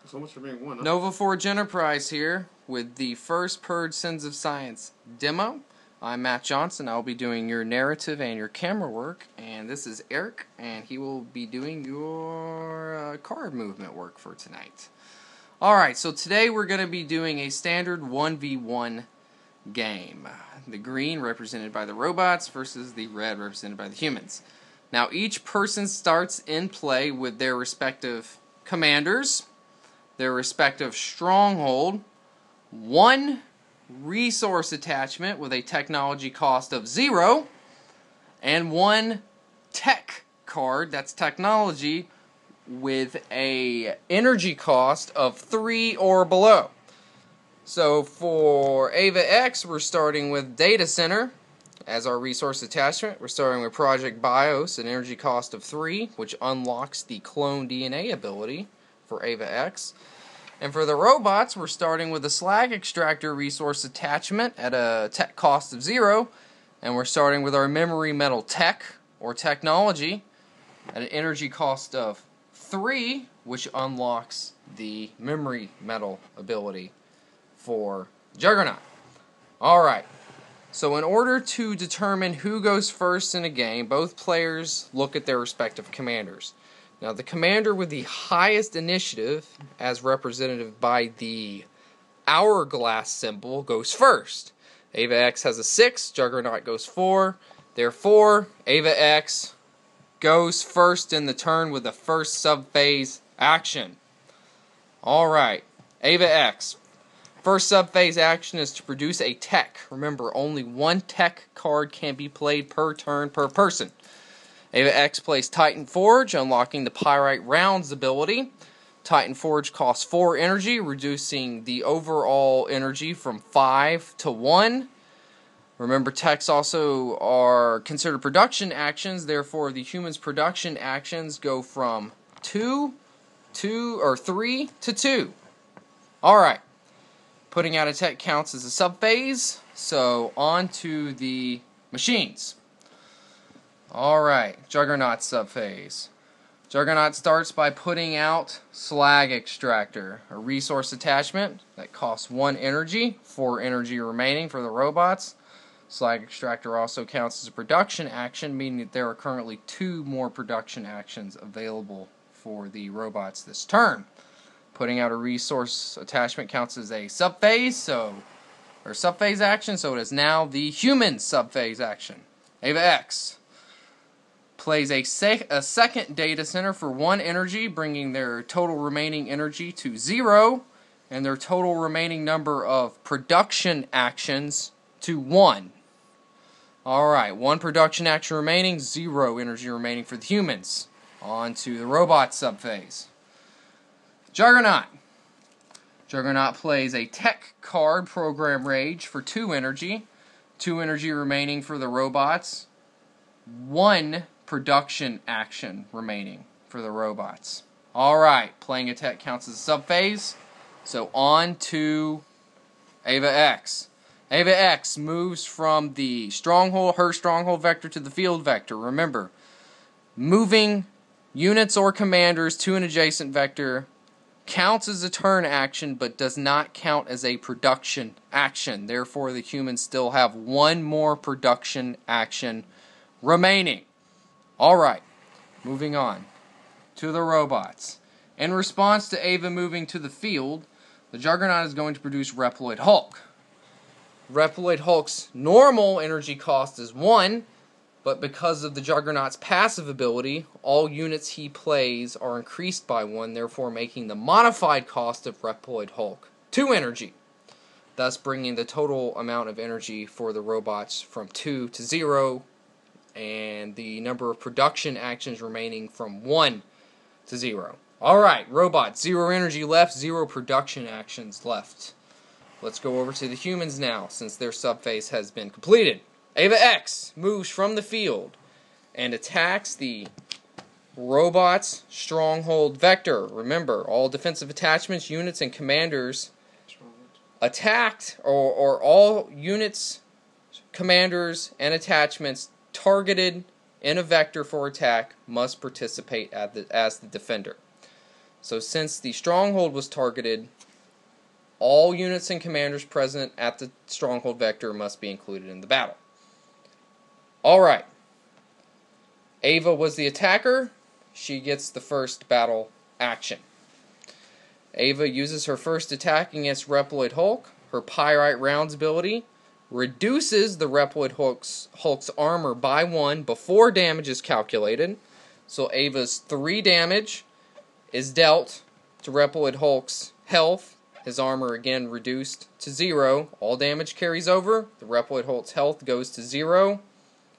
So much for being one. Huh? Nova Forge Enterprise here with the first Purge Sins of Science demo. I'm Matt Johnson. I'll be doing your narrative and your camera work, and this is Eric, and he will be doing your card movement work for tonight. Alright, so today we're going to be doing a standard 1v1 game. The green represented by the robots versus the red represented by the humans. Now each person starts in play with their respective commanders, their respective stronghold, one resource attachment with a technology cost of 0, and one tech card, that's technology, with a energy cost of 3 or below. So for Eva X, we're starting with Data Center as our resource attachment. We're starting with Project BIOS, an energy cost of 3, which unlocks the clone DNA ability for Eva X. And for the robots, we're starting with a Slag Extractor resource attachment at a tech cost of 0. And we're starting with our Memory Metal Tech, or Technology, at an energy cost of 3, which unlocks the Memory Metal ability for Juggernaut. Alright, so in order to determine who goes first in a game, both players look at their respective commanders. Now the commander with the highest initiative, as represented by the hourglass symbol, goes first. Eva X has a 6, Juggernaut goes 4, therefore Eva X goes first in the turn with the first sub-phase action. Alright, Eva X. First sub-phase action is to produce a tech. Remember, only one tech card can be played per turn per person. Eva X plays Titan Forge, unlocking the Pyrite Rounds ability. Titan Forge costs 4 energy, reducing the overall energy from 5 to 1. Remember, techs also are considered production actions, therefore the humans' production actions go from 3 to 2. Alright. Putting out a tech counts as a subphase, so on to the machines. Alright, Juggernaut subphase. Juggernaut starts by putting out Slag Extractor, a resource attachment that costs 1 energy, 4 energy remaining for the robots. Slag Extractor also counts as a production action, meaning that there are currently 2 more production actions available for the robots this turn. Putting out a resource attachment counts as a subphase, or subphase action, so it is now the human subphase action. Eva X plays a second data center for 1 energy, bringing their total remaining energy to 0, and their total remaining number of production actions to 1. Alright, 1 production action remaining, 0 energy remaining for the humans. On to the robot subphase. Juggernaut. Juggernaut plays a tech card, Program Rage, for 2 energy. 2 energy remaining for the robots. 1 production action remaining for the robots. Alright, playing a tech counts as a subphase. So on to Eva X. Eva X moves from the her stronghold vector to the field vector. Remember, moving units or commanders to an adjacent vector counts as a turn action, but does not count as a production action. Therefore, the humans still have 1 more production action remaining. Alright, moving on to the robots. In response to Eva moving to the field, the Juggernaut is going to produce Reploid Hulk. Reploid Hulk's normal energy cost is 1, but because of the Juggernaut's passive ability, all units he plays are increased by 1, therefore making the modified cost of Reploid Hulk 2 energy, thus bringing the total amount of energy for the robots from 2 to 0, and the number of production actions remaining from 1 to 0. Alright, robots, 0 energy left, 0 production actions left. Let's go over to the humans now, since their subphase has been completed. Eva X moves from the field and attacks the robot's stronghold vector. Remember, all defensive attachments, units, and commanders attacked, or all units, commanders, and attachments targeted in a vector for attack must participate as the defender. So since the stronghold was targeted, all units and commanders present at the stronghold vector must be included in the battle. Alright. Eva was the attacker. She gets the first battle action. Eva uses her first attack against Reploid Hulk. Her Pyrite Rounds ability reduces the Reploid Hulk's armor by 1 before damage is calculated. So Eva's 3 damage is dealt to Reploid Hulk's health. His armor again reduced to 0. All damage carries over. The Reploid Hulk's health goes to 0.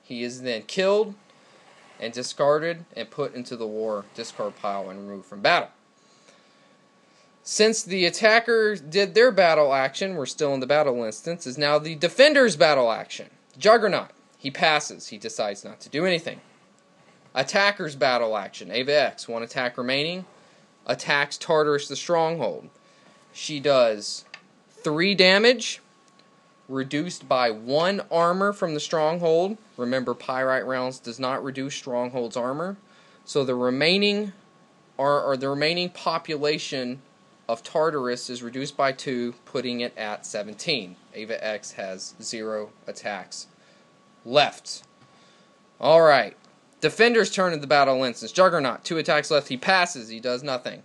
He is then killed and discarded and put into the war discard pile and removed from battle. Since the attacker did their battle action, we're still in the battle instance, is now the defender's battle action. Juggernaut. He passes. He decides not to do anything. Attacker's battle action. Eva X, 1 attack remaining. Attacks Tartarus the Stronghold. She does 3 damage, reduced by 1 armor from the Stronghold. Remember, Pyrite Rounds does not reduce Stronghold's armor. So the remaining population of Tartarus is reduced by 2, putting it at 17. Eva X has 0 attacks left. Alright. Defender's turn in the battle instance. Juggernaut, 2 attacks left. He passes. He does nothing.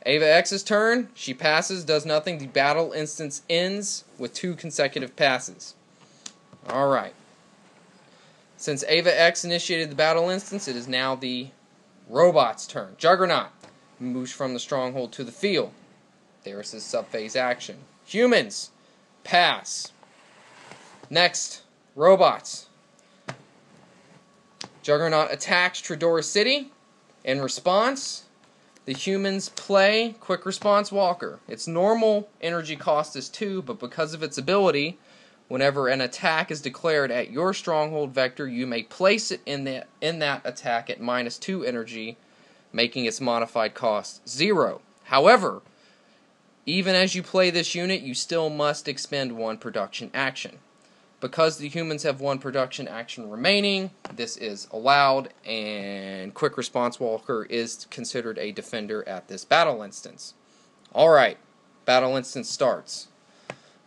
Eva X's turn. She passes, does nothing. The battle instance ends with 2 consecutive passes. Alright. Since Eva X initiated the battle instance, it is now the robot's turn. Juggernaut moves from the stronghold to the field. There's his subphase action. Humans, pass. Next, robots. Juggernaut attacks Tradora City. In response, the humans play Quick Response Walker. Its normal energy cost is 2, but because of its ability, whenever an attack is declared at your stronghold vector, you may place it in that attack at -2 energy, making its modified cost 0. However, even as you play this unit, you still must expend 1 production action. Because the humans have 1 production action remaining, this is allowed, and Quick Response Walker is considered a defender at this battle instance. Alright, battle instance starts.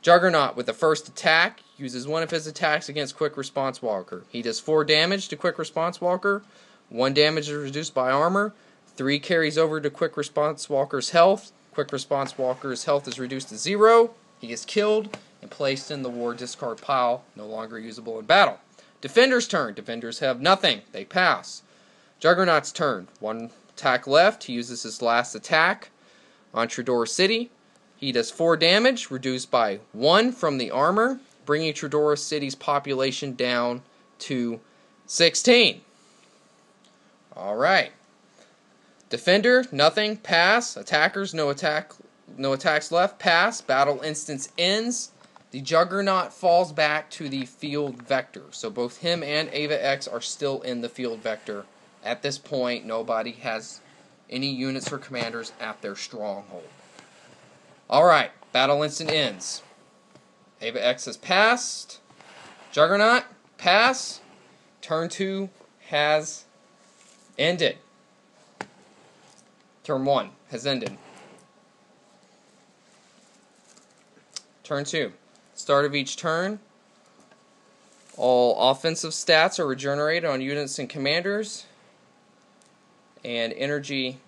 Juggernaut, with the first attack, uses 1 of his attacks against Quick Response Walker. He does 4 damage to Quick Response Walker, 1 damage is reduced by armor, 3 carries over to Quick Response Walker's health. Quick Response Walker's health is reduced to 0. He is killed and placed in the war discard pile, no longer usable in battle. Defender's turn. Defenders have nothing. They pass. Juggernaut's turn. 1 attack left. He uses his last attack on Tradora City. He does 4 damage, reduced by 1 from the armor, bringing Tradora City's population down to 16. Alright. Defender, nothing, pass. Attackers, no attacks left, pass. Battle instance ends. The Juggernaut falls back to the field vector. So both him and Eva X are still in the field vector. At this point, nobody has any units or commanders at their stronghold. Alright, battle instant ends. Eva X has passed. Juggernaut, pass. Turn 2 has ended. Turn 1 has ended. Turn 2. Start of each turn. All offensive stats are regenerated on units and commanders. And energy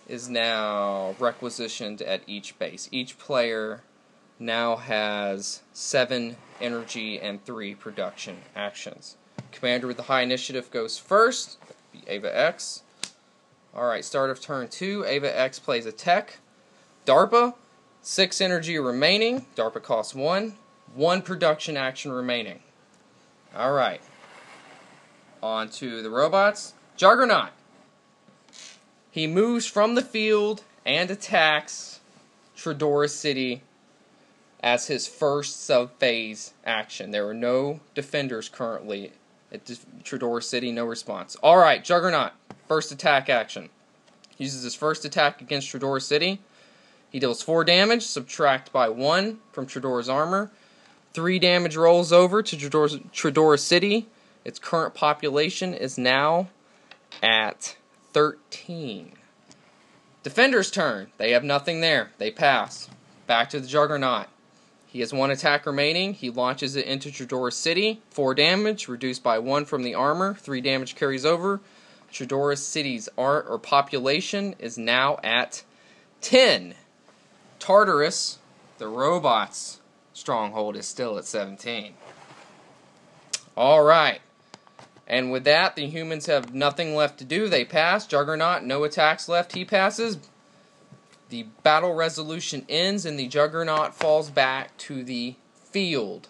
is now requisitioned at each base. Each player now has 7 energy and 3 production actions. Commander with the high initiative goes first. That'd be Eva X. Alright, start of turn 2. Eva X plays a tech. DARPA, 6 energy remaining. DARPA costs 1. 1 production action remaining. Alright. On to the robots. Juggernaut. He moves from the field and attacks Tradora City as his first sub-phase action. There are no defenders currently at Tradora City, no response. Alright, Juggernaut. First attack action. He uses his first attack against Tradora City. He deals 4 damage, subtract by 1 from Tradora's armor. 3 damage rolls over to Tradora City. Its current population is now at 13. Defender's turn. They have nothing there. They pass. Back to the Juggernaut. He has 1 attack remaining. He launches it into Chudora City. 4 damage, reduced by 1 from the armor. 3 damage carries over. Chudora City's population is now at 10. Tartarus, the robot's stronghold, is still at 17. Alright. And with that, the humans have nothing left to do. They pass. Juggernaut, no attacks left. He passes. The battle resolution ends, and the Juggernaut falls back to the field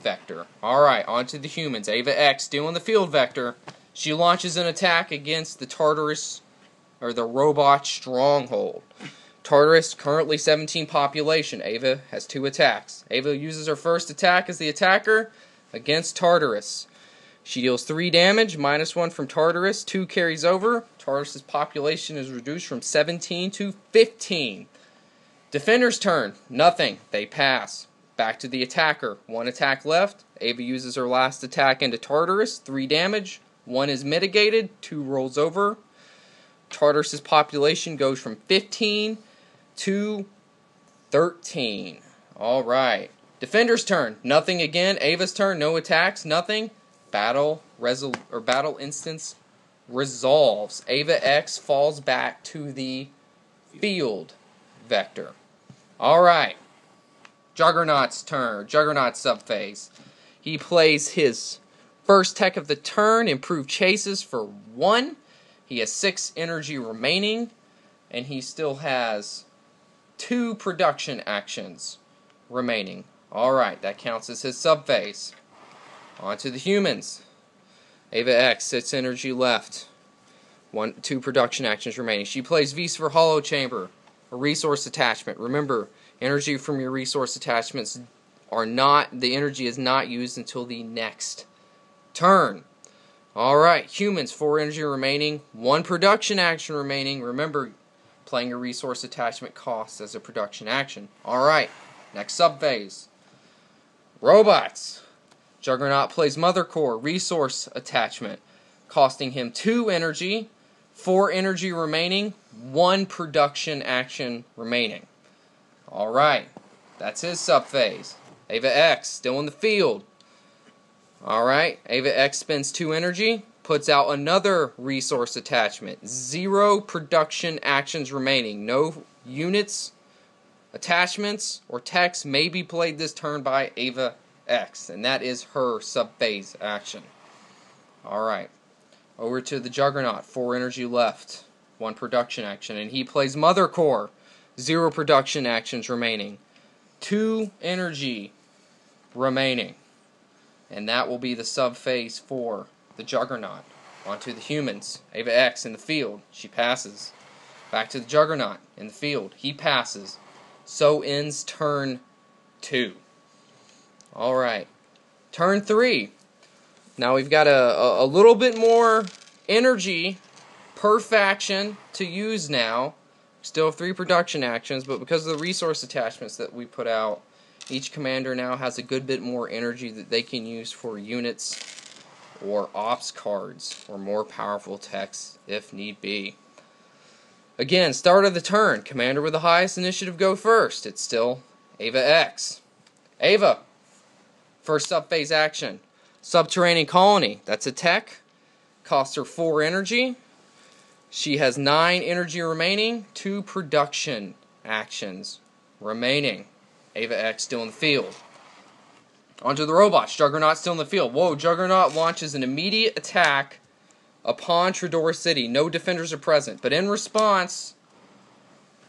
vector. Alright, on to the humans. Eva X doing the field vector. She launches an attack against the Tartarus, or the robot stronghold. Tartarus, currently 17 population. Eva has 2 attacks. Eva uses her first attack as the attacker against Tartarus. She deals 3 damage, -1 from Tartarus, 2 carries over. Tartarus' population is reduced from 17 to 15. Defender's turn, nothing, they pass. Back to the attacker, 1 attack left. Eva uses her last attack into Tartarus, 3 damage, 1 is mitigated, 2 rolls over. Tartarus' population goes from 15 to 13. Alright. Defender's turn, nothing again. Ava's turn, no attacks, nothing. Battle instance resolves. Eva X falls back to the field vector. Alright. Juggernaut's turn. Juggernaut subphase. He plays his first tech of the turn, improved chases for 1. He has 6 energy remaining, and he still has 2 production actions remaining. Alright, that counts as his subphase. On to the humans. Eva X, 6 energy left. 2 production actions remaining. She plays Visa for Hollow Chamber, a resource attachment. Remember, energy from your resource attachments the energy is not used until the next turn. Alright, humans, 4 energy remaining, 1 production action remaining. Remember, playing a resource attachment costs as a production action. Alright, next subphase. Robots. Juggernaut plays Mother Core, resource attachment, costing him 2 energy, 4 energy remaining, 1 production action remaining. Alright, that's his subphase. Eva X, still in the field. Alright, Eva X spends 2 energy, puts out another resource attachment. 0 production actions remaining. No units, attachments, or techs may be played this turn by Eva X, and that is her subphase action. Alright, over to the Juggernaut, 4 energy left, 1 production action, and he plays Mother Core, 0 production actions remaining, 2 energy remaining, and that will be the subphase for the Juggernaut. On to the humans. Eva X in the field, she passes. Back to the Juggernaut in the field, he passes. So ends turn 2. Alright, turn 3. Now we've got a little bit more energy per faction to use now. Still have 3 production actions, but because of the resource attachments that we put out, each commander now has a good bit more energy that they can use for units or ops cards or more powerful techs if need be. Again, start of the turn. Commander with the highest initiative go first. It's still Eva X. Eva. First subphase action. Subterranean Colony. That's a tech. Costs her 4 energy. She has 9 energy remaining. 2 production actions remaining. Eva X still in the field. Onto the robots. Juggernaut still in the field. Whoa, Juggernaut launches an immediate attack upon Chudora City. No defenders are present. But in response,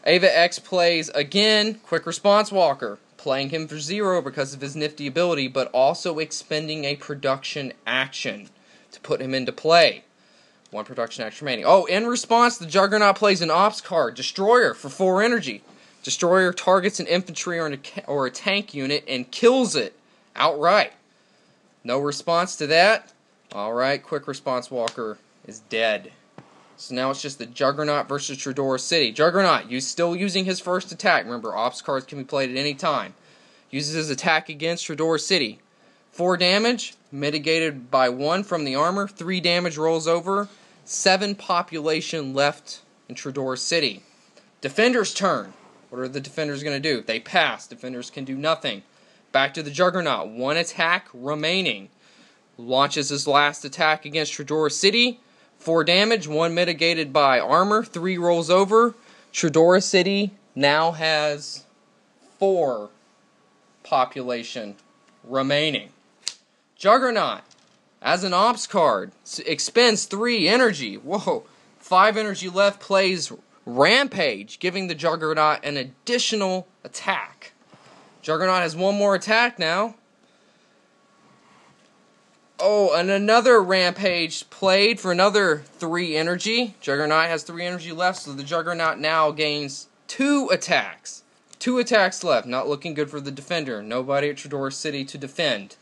Eva X plays, again, Quick Response Walker. Playing him for 0 because of his nifty ability, but also expending a production action to put him into play. 1 production action remaining. Oh, in response, the Juggernaut plays an ops card, Destroyer, for 4 energy. Destroyer targets an infantry or a tank unit and kills it outright. No response to that. Alright, Quick Response Walker is dead. So now it's just the Juggernaut versus Chudora City. Juggernaut, still using his first attack. Remember, ops cards can be played at any time. Uses his attack against Chudora City. 4 damage, mitigated by 1 from the armor. 3 damage rolls over. 7 population left in Chudora City. Defender's turn. What are the defenders going to do? They pass. Defenders can do nothing. Back to the Juggernaut. 1 attack remaining. Launches his last attack against Tredora City. 4 damage, 1 mitigated by armor, 3 rolls over. Tredora City now has 4 population remaining. Juggernaut, as an ops card, expends 3 energy. Whoa, 5 energy left, plays Rampage, giving the Juggernaut an additional attack. Juggernaut has 1 more attack now. Oh, and another Rampage played for another 3 energy. Juggernaut has 3 energy left, so the Juggernaut now gains 2 attacks. 2 attacks left. Not looking good for the defender. Nobody at Tredora City to defend.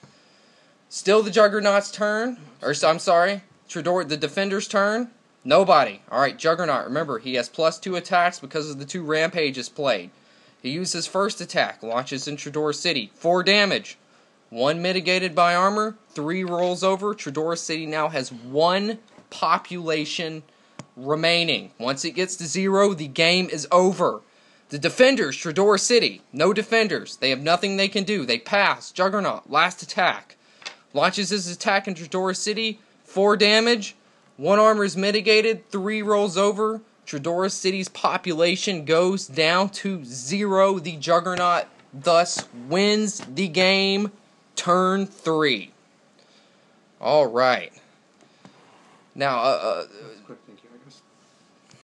Still the Juggernaut's turn. Or, I'm sorry, the defender's turn. Nobody. Alright, Juggernaut, remember, he has +2 attacks because of the 2 Rampages played. He used his first attack, launches in Tredora City. 4 damage. 1 mitigated by armor, 3 rolls over. Tredora City now has 1 population remaining. Once it gets to 0, the game is over. The defenders, Tredora City, no defenders. They have nothing they can do. They pass. Juggernaut, last attack. Launches his attack in Tredora City, 4 damage. 1 armor is mitigated, 3 rolls over. Tredora City's population goes down to 0. The Juggernaut thus wins the game. Turn 3. Alright. Now,